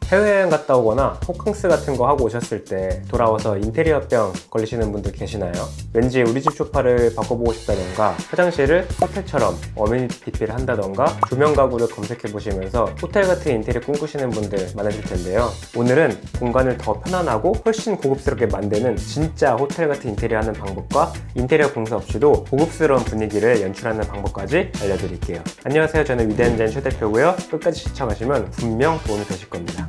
해외여행 갔다 오거나 호캉스 같은 거 하고 오셨을 때 돌아와서 인테리어병 걸리시는 분들 계시나요? 왠지 우리 집 소파를 바꿔보고 싶다던가 화장실을 호텔처럼 어메니티 DP를 한다던가 조명 가구를 검색해 보시면서 호텔 같은 인테리어 꿈꾸시는 분들 많으실 텐데요. 오늘은 공간을 더 편안하고 훨씬 고급스럽게 만드는 진짜 호텔 같은 인테리어 하는 방법과 인테리어 공사 없이도 고급스러운 분위기를 연출하는 방법까지 알려드릴게요. 안녕하세요. 저는 위대한 디자인 최 대표고요. 끝까지 시청하시면 분명 도움이 되실 겁니다.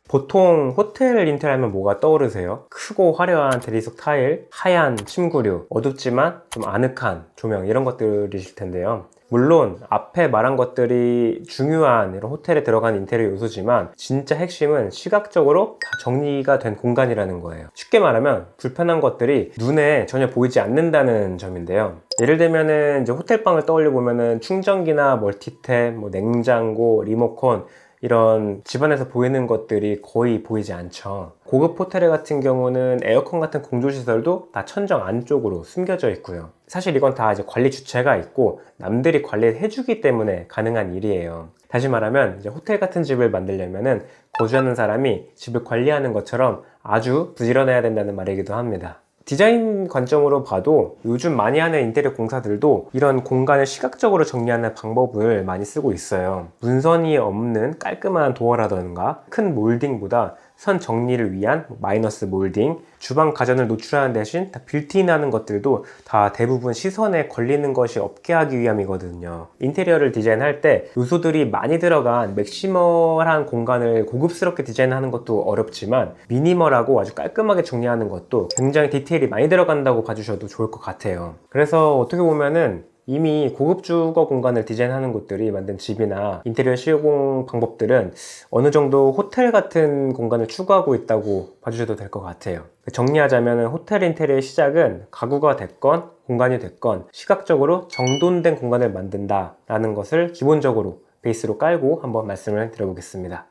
보통 호텔 인테리어 하면 뭐가 떠오르세요? 크고 화려한 대리석 타일, 하얀 침구류, 어둡지만 좀 아늑한 조명 이런 것들이실 텐데요. 물론 앞에 말한 것들이 중요한 이런 호텔에 들어간 인테리어 요소지만 진짜 핵심은 시각적으로 다 정리가 된 공간이라는 거예요. 쉽게 말하면 불편한 것들이 눈에 전혀 보이지 않는다는 점인데요. 예를 들면은 이제 호텔방을 떠올려 보면은 충전기나 멀티탭, 냉장고, 리모컨 이런 집안에서 보이는 것들이 거의 보이지 않죠. 고급 호텔 같은 경우는 에어컨 같은 공조시설도 다 천정 안쪽으로 숨겨져 있고요. 사실 이건 다 이제 관리 주체가 있고 남들이 관리를 해주기 때문에 가능한 일이에요. 다시 말하면 이제 호텔 같은 집을 만들려면은 거주하는 사람이 집을 관리하는 것처럼 아주 부지런해야 된다는 말이기도 합니다. 디자인 관점으로 봐도 요즘 많이 하는 인테리어 공사들도 이런 공간을 시각적으로 정리하는 방법을 많이 쓰고 있어요. 문선이 없는 깔끔한 도어라던가 큰 몰딩보다 선 정리를 위한 마이너스 몰딩, 주방 가전을 노출하는 대신 다 빌트인하는 것들도 다 대부분 시선에 걸리는 것이 없게 하기 위함이거든요. 인테리어를 디자인할 때 요소들이 많이 들어간 맥시멀한 공간을 고급스럽게 디자인하는 것도 어렵지만 미니멀하고 아주 깔끔하게 정리하는 것도 굉장히 디테일이 많이 들어간다고 봐주셔도 좋을 것 같아요. 그래서 어떻게 보면은 이미 고급 주거 공간을 디자인하는 곳들이 만든 집이나 인테리어 시공 방법들은 어느 정도 호텔 같은 공간을 추구하고 있다고 봐주셔도 될 것 같아요. 정리하자면 호텔 인테리어의 시작은 가구가 됐건 공간이 됐건 시각적으로 정돈된 공간을 만든다라는 것을 기본적으로 베이스로 깔고 한번 말씀을 드려보겠습니다.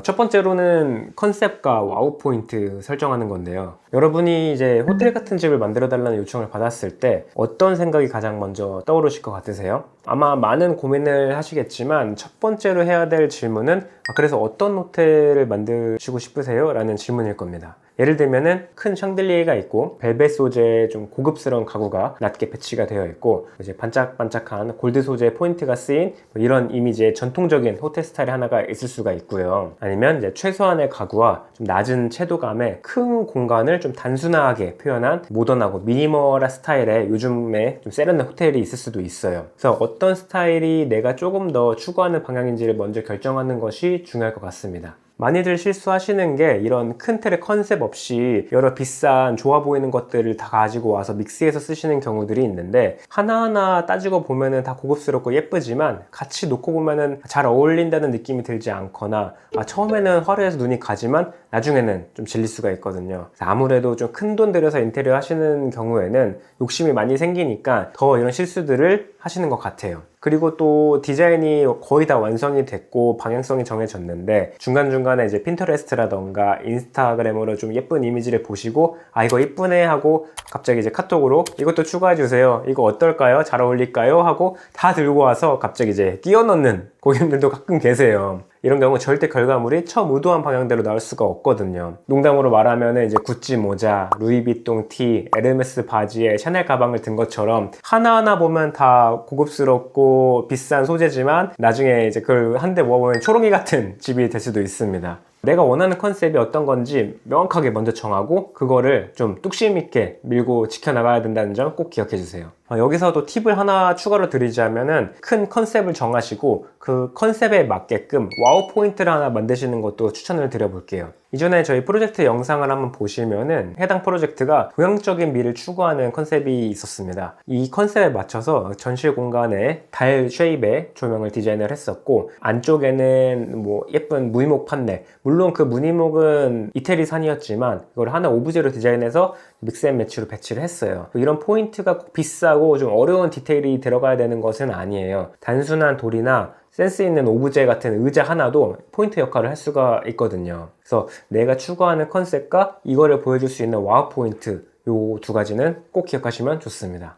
첫 번째로는 컨셉과 와우 포인트 설정하는 건데요. 여러분이 이제 호텔 같은 집을 만들어 달라는 요청을 받았을 때 어떤 생각이 가장 먼저 떠오르실 것 같으세요? 아마 많은 고민을 하시겠지만 첫 번째로 해야 될 질문은 그래서 어떤 호텔을 만드시고 싶으세요? 라는 질문일 겁니다. 예를 들면은 큰 샹들리에가 있고 벨벳 소재의 좀 고급스러운 가구가 낮게 배치가 되어 있고 이제 반짝반짝한 골드 소재의 포인트가 쓰인 이런 이미지의 전통적인 호텔 스타일이 하나가 있을 수가 있고요. 아니면 이제 최소한의 가구와 좀 낮은 채도감의 큰 공간을 좀 단순하게 표현한 모던하고 미니멀한 스타일의 요즘에 좀 세련된 호텔이 있을 수도 있어요. 그래서 어떤 스타일이 내가 조금 더 추구하는 방향인지를 먼저 결정하는 것이 중요할 것 같습니다. 많이들 실수하시는 게 이런 큰 틀의 컨셉 없이 여러 비싼 좋아 보이는 것들을 다 가지고 와서 믹스해서 쓰시는 경우들이 있는데 하나하나 따지고 보면은 다 고급스럽고 예쁘지만 같이 놓고 보면은 잘 어울린다는 느낌이 들지 않거나 처음에는 화려해서 눈이 가지만 나중에는 좀 질릴 수가 있거든요. 아무래도 좀 큰 돈 들여서 인테리어 하시는 경우에는 욕심이 많이 생기니까 더 이런 실수들을 하시는 것 같아요. 그리고 또 디자인이 거의 다 완성이 됐고 방향성이 정해졌는데 중간중간에 이제 핀터레스트라던가 인스타그램으로 좀 예쁜 이미지를 보시고 이거 예쁘네 하고 갑자기 이제 카톡으로 이것도 추가해 주세요. 이거 어떨까요? 잘 어울릴까요? 하고 다 들고 와서 갑자기 이제 끼워 넣는 고객님들도 가끔 계세요. 이런 경우 절대 결과물이 처음 의도한 방향대로 나올 수가 없거든요. 농담으로 말하면 이제 구찌 모자, 루이비통 티, 에르메스 바지에 샤넬 가방을 든 것처럼 하나하나 보면 다 고급스럽고 비싼 소재지만 나중에 이제 그걸 한데 모아보면 초롱이 같은 집이 될 수도 있습니다. 내가 원하는 컨셉이 어떤 건지 명확하게 먼저 정하고 그거를 좀 뚝심 있게 밀고 지켜나가야 된다는 점 꼭 기억해 주세요. 여기서도 팁을 하나 추가로 드리자면은 큰 컨셉을 정하시고 그 컨셉에 맞게끔 와우 포인트를 하나 만드시는 것도 추천을 드려볼게요. 이전에 저희 프로젝트 영상을 한번 보시면은 해당 프로젝트가 동양적인 미를 추구하는 컨셉이 있었습니다. 이 컨셉에 맞춰서 전실 공간에 달 쉐입의 조명을 디자인을 했었고 안쪽에는 예쁜 무늬목 판넬, 물론 그 무늬목은 이태리산이었지만 이걸 하나 오브제로 디자인해서 믹스앤매치로 배치를 했어요. 이런 포인트가 꼭 비싸고 좀 어려운 디테일이 들어가야 되는 것은 아니에요. 단순한 돌이나 센스 있는 오브제 같은 의자 하나도 포인트 역할을 할 수가 있거든요. 그래서 내가 추구하는 컨셉과 이거를 보여줄 수 있는 와우 포인트, 요 두 가지는 꼭 기억하시면 좋습니다.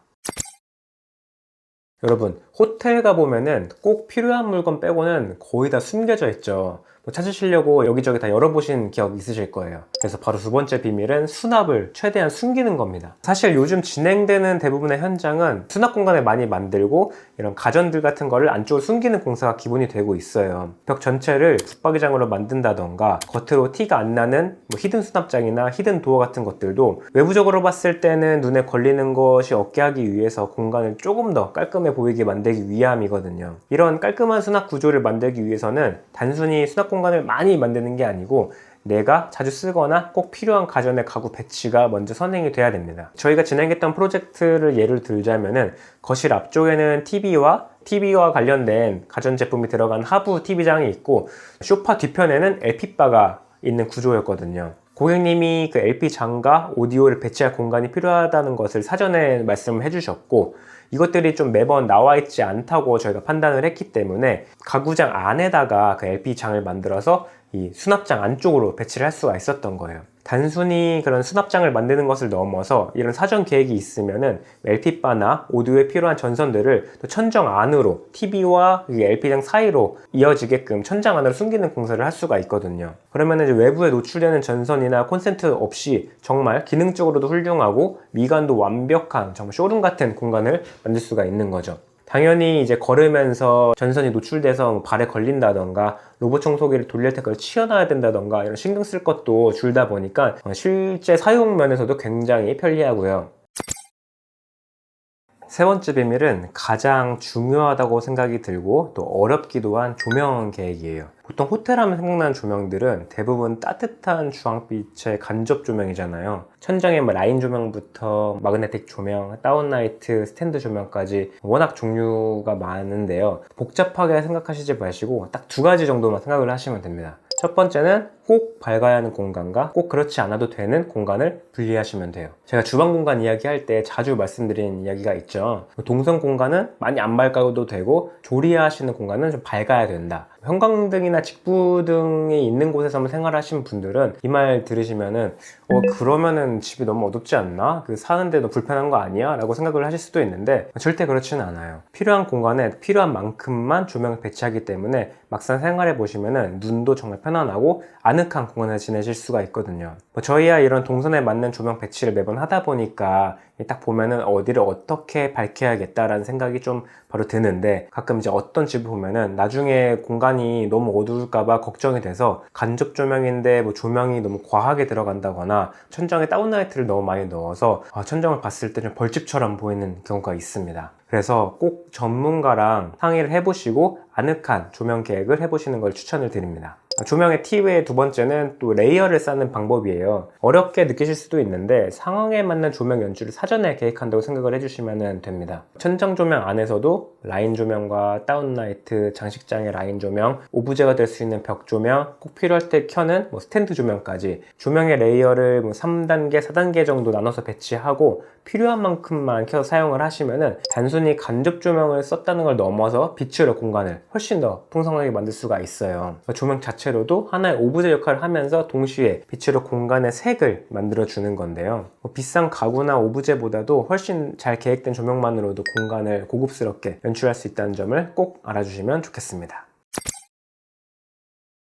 여러분, 호텔 가보면은 꼭 필요한 물건 빼고는 거의 다 숨겨져 있죠. 찾으시려고 여기저기 다 열어보신 기억 있으실 거예요. 그래서 바로 두 번째 비밀은 수납을 최대한 숨기는 겁니다. 사실 요즘 진행되는 대부분의 현장은 수납 공간을 많이 만들고 이런 가전들 같은 거를 안쪽으로 숨기는 공사가 기본이 되고 있어요. 벽 전체를 붙박이장으로 만든다던가 겉으로 티가 안 나는 히든 수납장이나 히든 도어 같은 것들도 외부적으로 봤을 때는 눈에 걸리는 것이 없게 하기 위해서 공간을 조금 더 깔끔해 보이게 만들기 위함이거든요. 이런 깔끔한 수납 구조를 만들기 위해서는 단순히 수납 공간을 많이 만드는 게 아니고 내가 자주 쓰거나 꼭 필요한 가전의 가구 배치가 먼저 선행이 돼야 됩니다. 저희가 진행했던 프로젝트를 예를 들자면은 거실 앞쪽에는 TV와 관련된 가전제품이 들어간 하부 TV장이 있고 소파 뒤편에는 LP바가 있는 구조였거든요. 고객님이 그 LP장과 오디오를 배치할 공간이 필요하다는 것을 사전에 말씀을 해주셨고 이것들이 좀 매번 나와 있지 않다고 저희가 판단을 했기 때문에 가구장 안에다가 그 LP장을 만들어서 이 수납장 안쪽으로 배치를 할 수가 있었던 거예요. 단순히 그런 수납장을 만드는 것을 넘어서 이런 사전 계획이 있으면은 LP바나 오디오에 필요한 전선들을 또 천정 안으로 TV와 LP장 사이로 이어지게끔 천장 안으로 숨기는 공사를 할 수가 있거든요. 그러면 이제 외부에 노출되는 전선이나 콘센트 없이 정말 기능적으로도 훌륭하고 미관도 완벽한 정말 쇼룸 같은 공간을 만들 수가 있는 거죠. 당연히 이제 걸으면서 전선이 노출돼서 발에 걸린다던가 로봇 청소기를 돌릴 때 그걸 치워놔야 된다던가 이런 신경 쓸 것도 줄다 보니까 실제 사용 면에서도 굉장히 편리하고요. 세 번째 비밀은 가장 중요하다고 생각이 들고 또 어렵기도 한 조명 계획이에요. 보통 호텔 하면 생각나는 조명들은 대부분 따뜻한 주황빛의 간접 조명이잖아요. 천장에 라인 조명부터 마그네틱 조명, 다운라이트, 스탠드 조명까지 워낙 종류가 많은데요. 복잡하게 생각하시지 마시고 딱 두 가지 정도만 생각을 하시면 됩니다. 첫 번째는 꼭 밝아야 하는 공간과 꼭 그렇지 않아도 되는 공간을 분리하시면 돼요. 제가 주방 공간 이야기할 때 자주 말씀드린 이야기가 있죠. 동선 공간은 많이 안 밝아도 되고 조리하시는 공간은 좀 밝아야 된다. 형광등이나 직부등이 있는 곳에서만 생활하시는 분들은 이 말 들으시면은 그러면은 집이 너무 어둡지 않나? 사는데 너 불편한 거 아니야? 라고 생각을 하실 수도 있는데 절대 그렇지는 않아요. 필요한 공간에 필요한 만큼만 조명을 배치하기 때문에 막상 생활해 보시면은 눈도 정말 편안하고 아늑한 공간을 지내실 수가 있거든요. 저희야 이런 동선에 맞는 조명 배치를 매번 하다 보니까 딱 보면은 어디를 어떻게 밝혀야겠다라는 생각이 좀 바로 드는데 가끔 이제 어떤 집을 보면은 나중에 공간이 너무 어두울까봐 걱정이 돼서 간접 조명인데 조명이 너무 과하게 들어간다거나 천장에 다운라이트를 너무 많이 넣어서 천장을 봤을 때 좀 벌집처럼 보이는 경우가 있습니다. 그래서 꼭 전문가랑 상의를 해보시고 아늑한 조명 계획을 해보시는 걸 추천을 드립니다. 조명의 팁의 두 번째는 또 레이어를 쌓는 방법이에요. 어렵게 느끼실 수도 있는데 상황에 맞는 조명 연출을 사전에 계획한다고 생각을 해주시면 됩니다. 천장 조명 안에서도 라인 조명과 다운라이트, 장식장의 라인 조명, 오브제가 될 수 있는 벽 조명, 꼭 필요할 때 켜는 스탠드 조명까지 조명의 레이어를 3단계, 4단계 정도 나눠서 배치하고 필요한 만큼만 켜서 사용을 하시면은 단순히 간접 조명을 썼다는 걸 넘어서 빛으로 공간을 훨씬 더 풍성하게 만들 수가 있어요. 조명 자체로도 하나의 오브제 역할을 하면서 동시에 빛으로 공간의 색을 만들어주는 건데요. 비싼 가구나 오브제보다도 훨씬 잘 계획된 조명만으로도 공간을 고급스럽게 연출할 수 있다는 점을 꼭 알아주시면 좋겠습니다.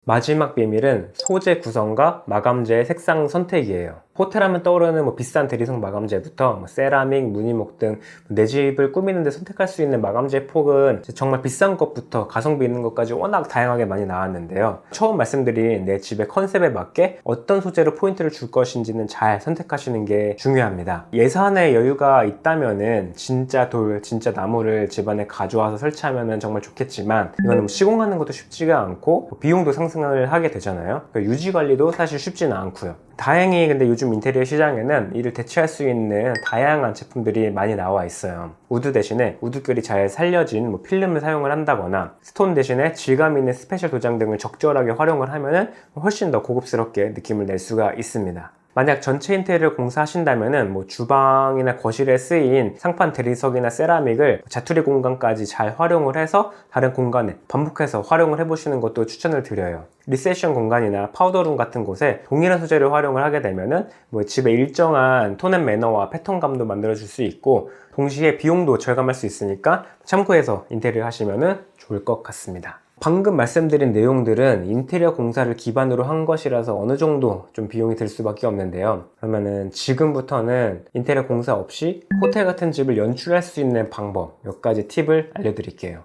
마지막 비밀은 소재 구성과 마감재의 색상 선택이에요. 호텔 하면 떠오르는 비싼 대리석 마감재부터 세라믹, 무늬목 등 내 집을 꾸미는데 선택할 수 있는 마감재 폭은 정말 비싼 것부터 가성비 있는 것까지 워낙 다양하게 많이 나왔는데요. 처음 말씀드린 내 집의 컨셉에 맞게 어떤 소재로 포인트를 줄 것인지는 잘 선택하시는 게 중요합니다. 예산에 여유가 있다면은 진짜 돌, 진짜 나무를 집안에 가져와서 설치하면 정말 좋겠지만 이거는 시공하는 것도 쉽지가 않고 비용도 상승을 하게 되잖아요. 유지 관리도 사실 쉽지는 않고요. 다행히 근데 요즘 인테리어 시장에는 이를 대체할 수 있는 다양한 제품들이 많이 나와 있어요. 우드 대신에 우드결이 잘 살려진 필름을 사용을 한다거나 스톤 대신에 질감 있는 스페셜 도장 등을 적절하게 활용을 하면은 훨씬 더 고급스럽게 느낌을 낼 수가 있습니다. 만약 전체 인테리어 공사하신다면은 뭐 주방이나 거실에 쓰인 상판 대리석이나 세라믹을 자투리 공간까지 잘 활용을 해서 다른 공간에 반복해서 활용을 해보시는 것도 추천을 드려요. 리셉션 공간이나 파우더룸 같은 곳에 동일한 소재를 활용을 하게 되면은 뭐 집에 일정한 톤 앤 매너와 패턴감도 만들어줄 수 있고 동시에 비용도 절감할 수 있으니까 참고해서 인테리어 하시면은 좋을 것 같습니다. 방금 말씀드린 내용들은 인테리어 공사를 기반으로 한 것이라서 어느 정도 좀 비용이 들 수밖에 없는데요. 그러면은 지금부터는 인테리어 공사 없이 호텔 같은 집을 연출할 수 있는 방법 몇 가지 팁을 알려드릴게요.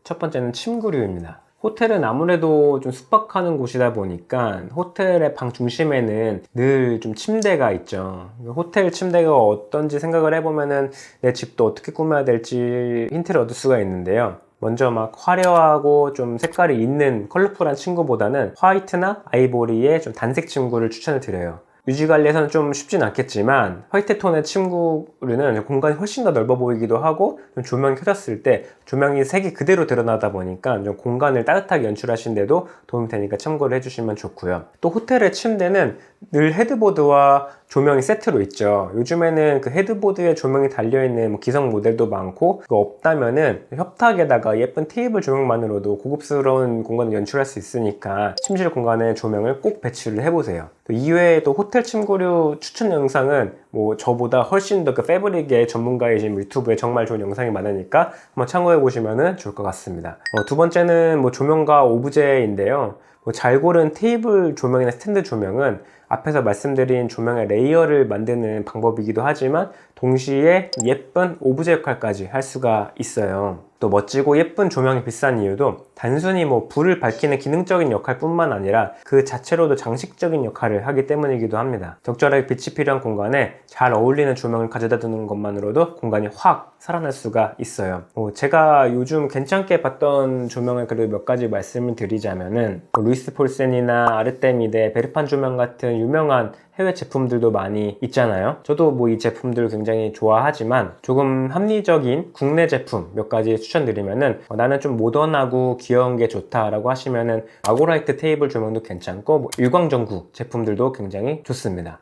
첫 번째는 침구류입니다. 호텔은 아무래도 좀 숙박하는 곳이다 보니까 호텔의 방 중심에는 늘 좀 침대가 있죠. 호텔 침대가 어떤지 생각을 해보면은 내 집도 어떻게 꾸며야 될지 힌트를 얻을 수가 있는데요. 먼저 막 화려하고 좀 색깔이 있는 컬러풀한 침구보다는 화이트나 아이보리의 좀 단색 침구를 추천을 드려요. 유지 관리에서는 좀 쉽진 않겠지만 화이트 톤의 침구류는 공간이 훨씬 더 넓어 보이기도 하고 좀 조명이 켜졌을 때 조명이 색이 그대로 드러나다 보니까 좀 공간을 따뜻하게 연출하시는데도 도움이 되니까 참고를 해주시면 좋고요. 또 호텔의 침대는 늘 헤드보드와 조명이 세트로 있죠. 요즘에는 그 헤드보드에 조명이 달려있는 기성 모델도 많고 그거 없다면은 협탁에다가 예쁜 테이블 조명만으로도 고급스러운 공간을 연출할 수 있으니까 침실 공간에 조명을 꼭 배치를 해보세요. 또 이외에 또 호텔 침구류 추천 영상은 뭐 저보다 훨씬 더 그 패브릭의 전문가이신 유튜브에 정말 좋은 영상이 많으니까 한번 참고해 보시면 좋을 것 같습니다. 두 번째는 뭐 조명과 오브제인데요. 잘 고른 테이블 조명이나 스탠드 조명은 앞에서 말씀드린 조명의 레이어를 만드는 방법이기도 하지만 동시에 예쁜 오브제 역할까지 할 수가 있어요. 또 멋지고 예쁜 조명이 비싼 이유도 단순히 뭐 불을 밝히는 기능적인 역할뿐만 아니라 그 자체로도 장식적인 역할을 하기 때문이기도 합니다. 적절하게 빛이 필요한 공간에 잘 어울리는 조명을 가져다 두는 것만으로도 공간이 확 살아날 수가 있어요. 제가 요즘 괜찮게 봤던 조명을 그래도 몇 가지 말씀을 드리자면은 루이스 폴센이나 아르테미데, 베르판 조명 같은 유명한 해외 제품들도 많이 있잖아요. 저도 뭐 이 제품들 굉장히 좋아하지만 조금 합리적인 국내 제품 몇 가지 추천드리면은 나는 좀 모던하고 귀여운 게 좋다라고 하시면은 아고라이트 테이블 조명도 괜찮고 뭐 일광전구 제품들도 굉장히 좋습니다.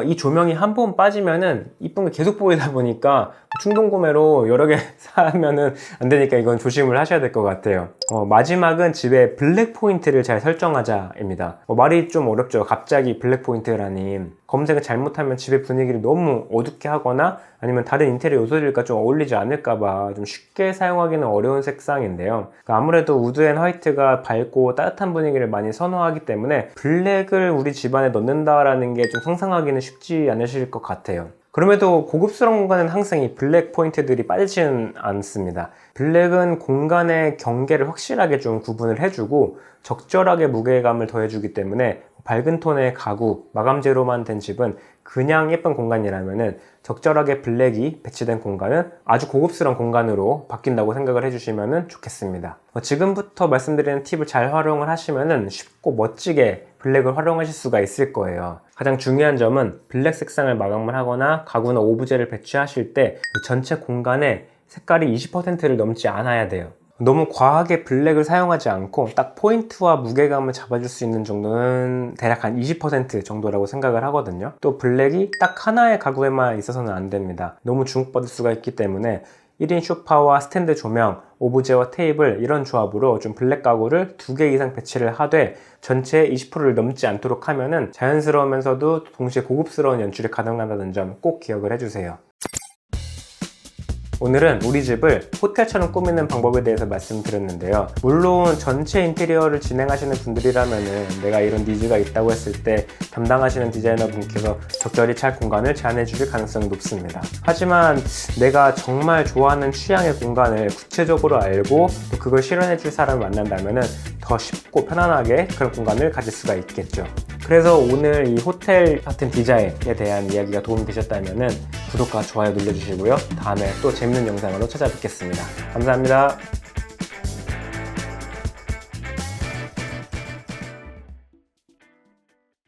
이 조명이 한 번 빠지면은 이쁜 게 계속 보이다 보니까 충동 구매로 여러 개 사면은 안 되니까 이건 조심을 하셔야 될 것 같아요. 마지막은 집에 블랙 포인트를 잘 설정하자입니다. 말이 좀 어렵죠. 갑자기 블랙 포인트라니. 검색을 잘못하면 집의 분위기를 너무 어둡게 하거나 아니면 다른 인테리어 요소들과 좀 어울리지 않을까봐 좀 쉽게 사용하기는 어려운 색상인데요. 그러니까 아무래도 우드 앤 화이트가 밝고 따뜻한 분위기를 많이 선호하기 때문에 블랙을 우리 집안에 넣는다라는 게 좀 상상하기는 쉽지 않으실 것 같아요. 그럼에도 고급스러운 공간은 항상 이 블랙 포인트들이 빠지지는 않습니다. 블랙은 공간의 경계를 확실하게 좀 구분을 해주고 적절하게 무게감을 더해주기 때문에 밝은 톤의 가구, 마감재로만 된 집은 그냥 예쁜 공간이라면은 적절하게 블랙이 배치된 공간은 아주 고급스러운 공간으로 바뀐다고 생각을 해주시면 좋겠습니다. 지금부터 말씀드리는 팁을 잘 활용을 하시면은 쉽고 멋지게 블랙을 활용하실 수가 있을 거예요. 가장 중요한 점은 블랙 색상을 마감을 하거나 가구나 오브제를 배치하실 때 전체 공간에 색깔이 20%를 넘지 않아야 돼요. 너무 과하게 블랙을 사용하지 않고 딱 포인트와 무게감을 잡아줄 수 있는 정도는 대략 한 20% 정도라고 생각을 하거든요. 또 블랙이 딱 하나의 가구에만 있어서는 안 됩니다. 너무 주목받을 수가 있기 때문에 1인 소파와 스탠드 조명, 오브제와 테이블 이런 조합으로 좀 블랙 가구를 2개 이상 배치를 하되 전체의 20%를 넘지 않도록 하면은 자연스러우면서도 동시에 고급스러운 연출이 가능하다는 점 꼭 기억을 해주세요. 오늘은 우리 집을 호텔처럼 꾸미는 방법에 대해서 말씀드렸는데요. 물론 전체 인테리어를 진행하시는 분들이라면은 내가 이런 니즈가 있다고 했을 때 담당하시는 디자이너 분께서 적절히 잘 공간을 제안해 주실 가능성이 높습니다. 하지만 내가 정말 좋아하는 취향의 공간을 구체적으로 알고 또 그걸 실현해 줄 사람을 만난다면은 더 쉽고 편안하게 그런 공간을 가질 수가 있겠죠. 그래서 오늘 이 호텔 같은 디자인에 대한 이야기가 도움이 되셨다면은 구독과 좋아요 눌러주시고요. 다음에 또 재밌는 영상으로 찾아뵙겠습니다. 감사합니다.